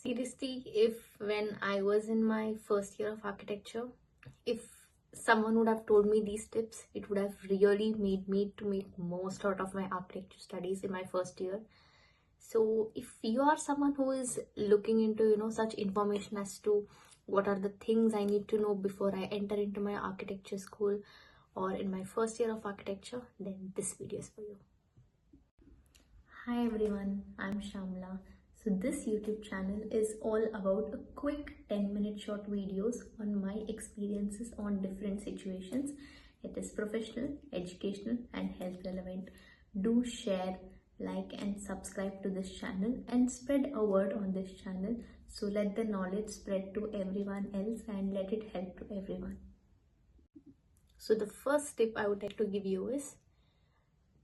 Seriously, if when I was in my first year of architecture, if someone would have told me these tips, it would have really made me to make most out of my architecture studies in my first year. So if you are someone who is looking into, such information as to what are the things I need to know before I enter into my architecture school or in my first year of architecture, then this video is for you. Hi everyone, I'm Shamla. So this YouTube channel is all about a quick 10-minute short videos on my experiences on different situations. It is professional, educational and health relevant. Do share, like and subscribe to this channel and spread a word on this channel. So let the knowledge spread to everyone else and let it help to everyone. So the first tip I would like to give you is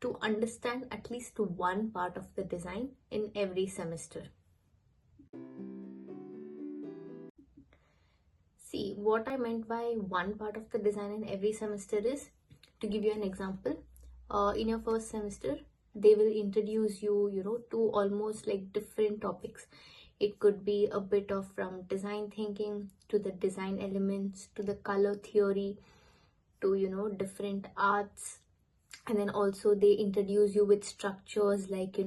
to understand at least one part of the design in every semester. See, what I meant by one part of the design in every semester is, to give you an example, in your first semester, they will introduce you, to almost like different topics. It could be a bit of from design thinking to the design elements to the color theory to, different arts. And then also they introduce you with structures like it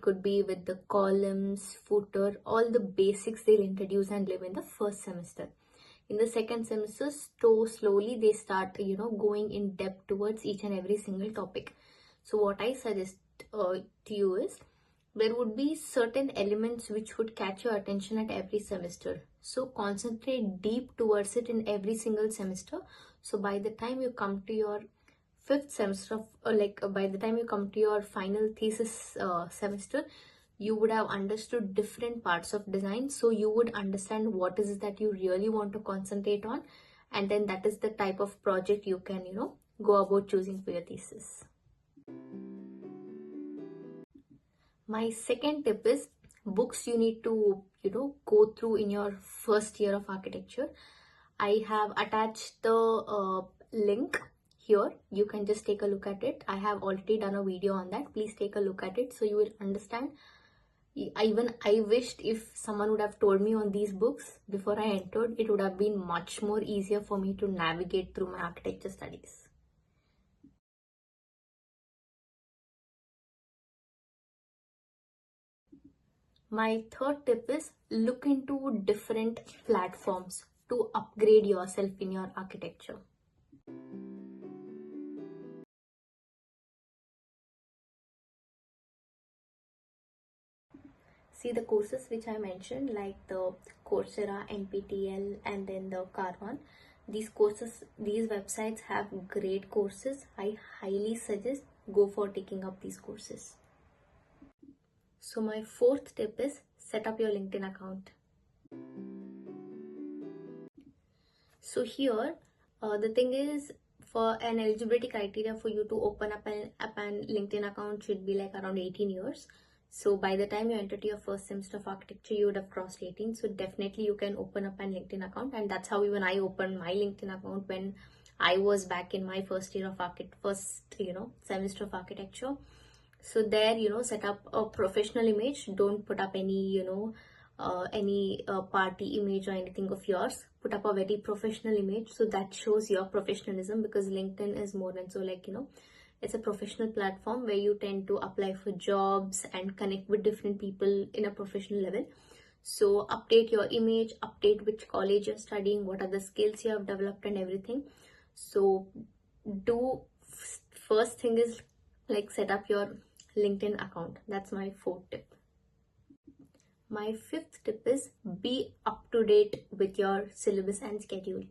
could be with the columns, footer, all the basics they'll introduce and live in the first semester. In the second semester, so slowly they start going in depth towards each and every single topic. So what I suggest to you is, there would be certain elements which would catch your attention at every semester, so concentrate deep towards it in every single semester. So by the time you come to your fifth semester by the time you come to your final thesis semester, you would have understood different parts of design, so you would understand what is it that you really want to concentrate on, and then that is the type of project you can go about choosing for your thesis. My second tip is books you need to go through in your first year of architecture. I have attached the link here. You can just take a look at it. I have already done a video on that. Please take a look at it so you will understand. I wished if someone would have told me on these books before I entered, it would have been much more easier for me to navigate through my architecture studies. My third tip is look into different platforms to upgrade yourself in your architecture. See, the courses which I mentioned, like the Coursera, NPTEL, and then the Carvaan, these websites have great courses. I highly suggest go for taking up these courses. So my fourth tip is set up your LinkedIn account. So here, the thing is, for an eligibility criteria for you to open up an LinkedIn account should be like around 18 years. So by the time you enter to your first semester of architecture, you would have crossed 18. So definitely you can open up an LinkedIn account. And that's how even I opened my LinkedIn account when I was back in my first year of semester of architecture. So there, set up a professional image. Don't put up any, any party image or anything of yours. Put up a very professional image, so that shows your professionalism, because LinkedIn is more than so it's a professional platform where you tend to apply for jobs and connect with different people in a professional level. So update your image, update which college you're studying, what are the skills you have developed and everything. So first thing is set up your LinkedIn account. That's my fourth tip. My fifth tip is be up to date with your syllabus and schedule.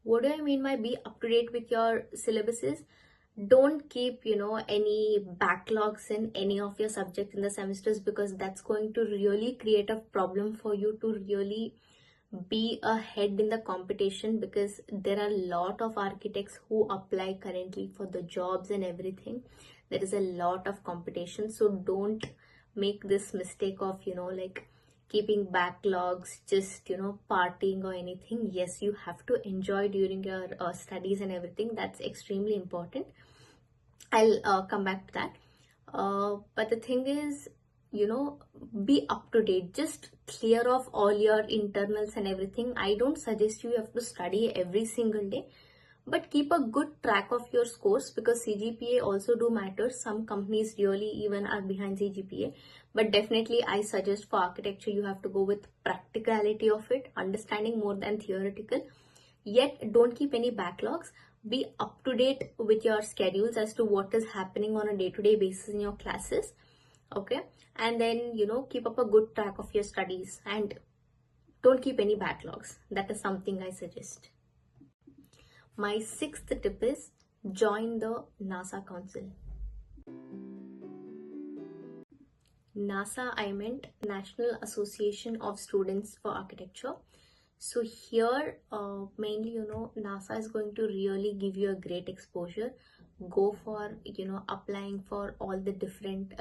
What do I mean by be up to date with your syllabuses? Don't keep any backlogs in any of your subjects in the semesters, because that's going to really create a problem for you to really be ahead in the competition, because there are a lot of architects who apply currently for the jobs and everything. There is a lot of competition, so don't make this mistake of keeping backlogs, just partying or anything. Yes, you have to enjoy during your studies and everything. That's extremely important. I'll come back to that. But the thing is, be up to date. Just clear off all your internals and everything. I don't suggest you have to study every single day, but keep a good track of your scores, because CGPA also do matter. Some companies really even are behind CGPA, but definitely I suggest for architecture you have to go with practicality of it, understanding more than theoretical. Yet don't keep any backlogs. Be up to date with your schedules as to what is happening on a day-to-day basis in your classes. Okay, and then keep up a good track of your studies and don't keep any backlogs. That is something I suggest. My sixth tip is join the NASA Council. NASA, I meant National Association of Students for Architecture. So here, mainly, NASA is going to really give you a great exposure. Go for, applying for all the different,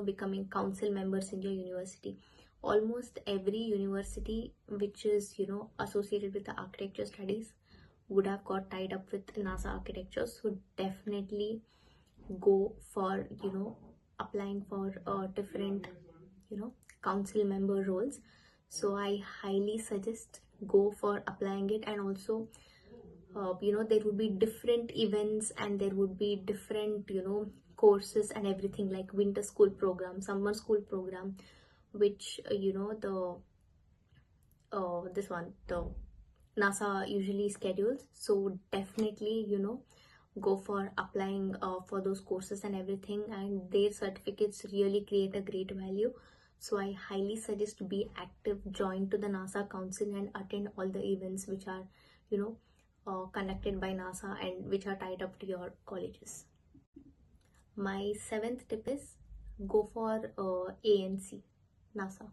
becoming council members in your university. Almost every university which is, associated with the architecture studies would have got tied up with NASA architecture. So definitely go for, applying for different, council member roles. So I highly suggest go for applying it. And also there would be different events and there would be different courses and everything, like winter school program, summer school program, which this one the NASA usually schedules. So definitely go for applying for those courses and everything, and their certificates really create a great value. So I highly suggest to be active, join to the NASA Council and attend all the events which are conducted by NASA and which are tied up to your colleges. My seventh tip is go for ANC, NASA.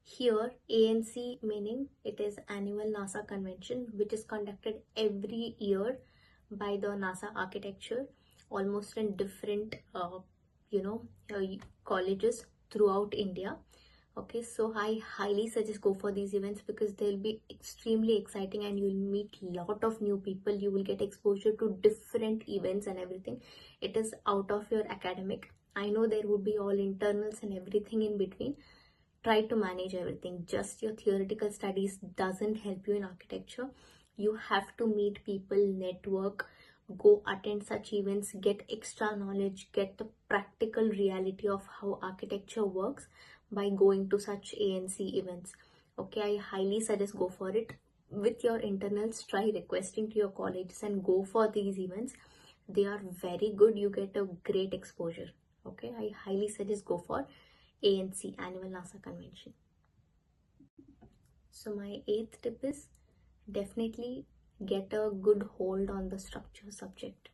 Here, ANC meaning it is annual NASA convention, which is conducted every year by the NASA architecture, almost in different, colleges throughout India. Okay, so I highly suggest go for these events because they'll be extremely exciting and you'll meet lot of new people. You will get exposure to different events and everything. It is out of your academic. I know there would be all internals and everything in between. Try to manage everything. Just your theoretical studies doesn't help you in architecture. You have to meet people, network, go attend such events, get extra knowledge, get the practical reality of how architecture works by going to such ANC events. Okay, I highly suggest go for it. With your internals, try requesting to your colleges and go for these events. They are very good. You get a great exposure. Okay, I highly suggest go for ANC, Annual NASA Convention. So my eighth tip is definitely get a good hold on the structure subject.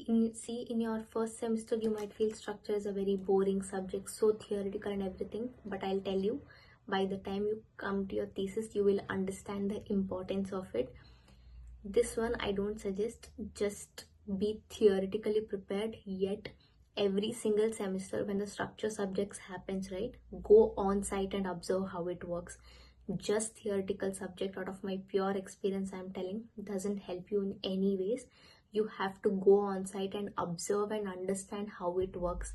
In your first semester you might feel structure is a very boring subject, so theoretical and everything, but I'll tell you, by the time you come to your thesis you will understand the importance of it. This one I don't suggest. Just be theoretically prepared, yet every single semester when the structure subjects happens, right, go on site and observe how it works. Just theoretical subject, out of my pure experience I'm telling, doesn't help you in any ways. You have to go on site and observe and understand how it works.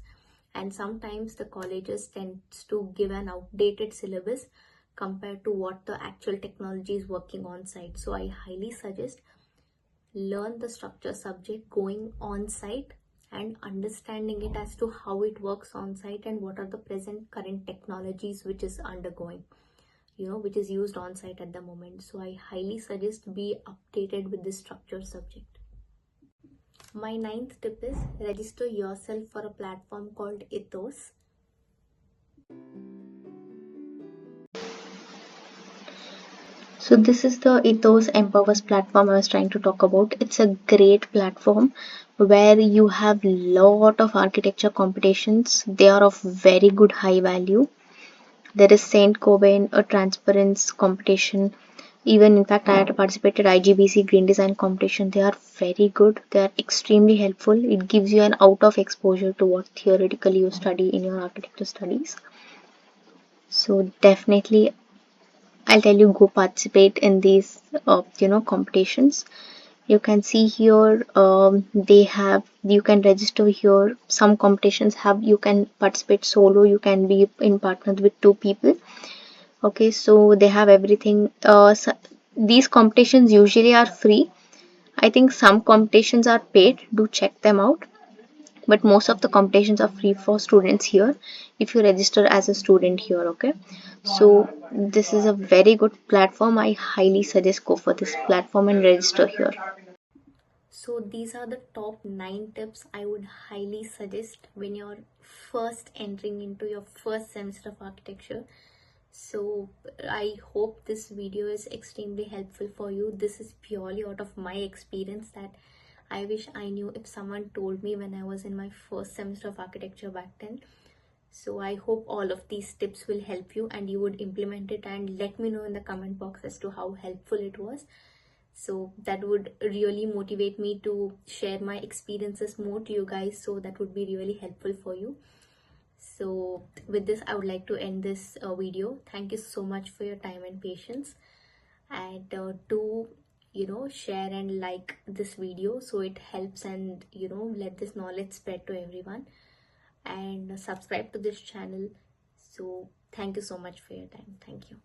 And sometimes the colleges tends to give an outdated syllabus compared to what the actual technology is working on site. So I highly suggest learn the structure subject going on site and understanding it as to how it works on site and what are the current technologies which is undergoing, which is used on site at the moment. So I highly suggest be updated with this structure subject. My ninth tip is register yourself for a platform called Ethos. So this is the Ethos Empowers platform I was trying to talk about. It's a great platform where you have lot of architecture competitions. They are of very good high value. There is Saint Cobain, a transparency competition. Even in fact, I had participated IGBC Green Design competition. They are very good. They are extremely helpful. It gives you an out of exposure to what theoretically you study in your architecture studies. So definitely I'll tell you, go participate in these competitions. You can see here, they have, you can register here. Some competitions have, you can participate solo, you can be in partner with two people. Okay, so they have everything. So these competitions usually are free. I think some competitions are paid. Do check them out, but most of the competitions are free for students here if you register as a student here. Okay, so this is a very good platform. I highly suggest go for this platform and register here. So these are the top 9 tips I would highly suggest when you're first entering into your first semester of architecture. So I hope this video is extremely helpful for you. This is purely out of my experience that I wish I knew if someone told me when I was in my first semester of architecture back then. So I hope all of these tips will help you and you would implement it, and let me know in the comment box as to how helpful it was. So that would really motivate me to share my experiences more to you guys, so that would be really helpful for you. So with this, I would like to end this video. Thank you so much for your time and patience, and do share and like this video so it helps, and let this knowledge spread to everyone, and subscribe to this channel. So thank you so much for your time. Thank you.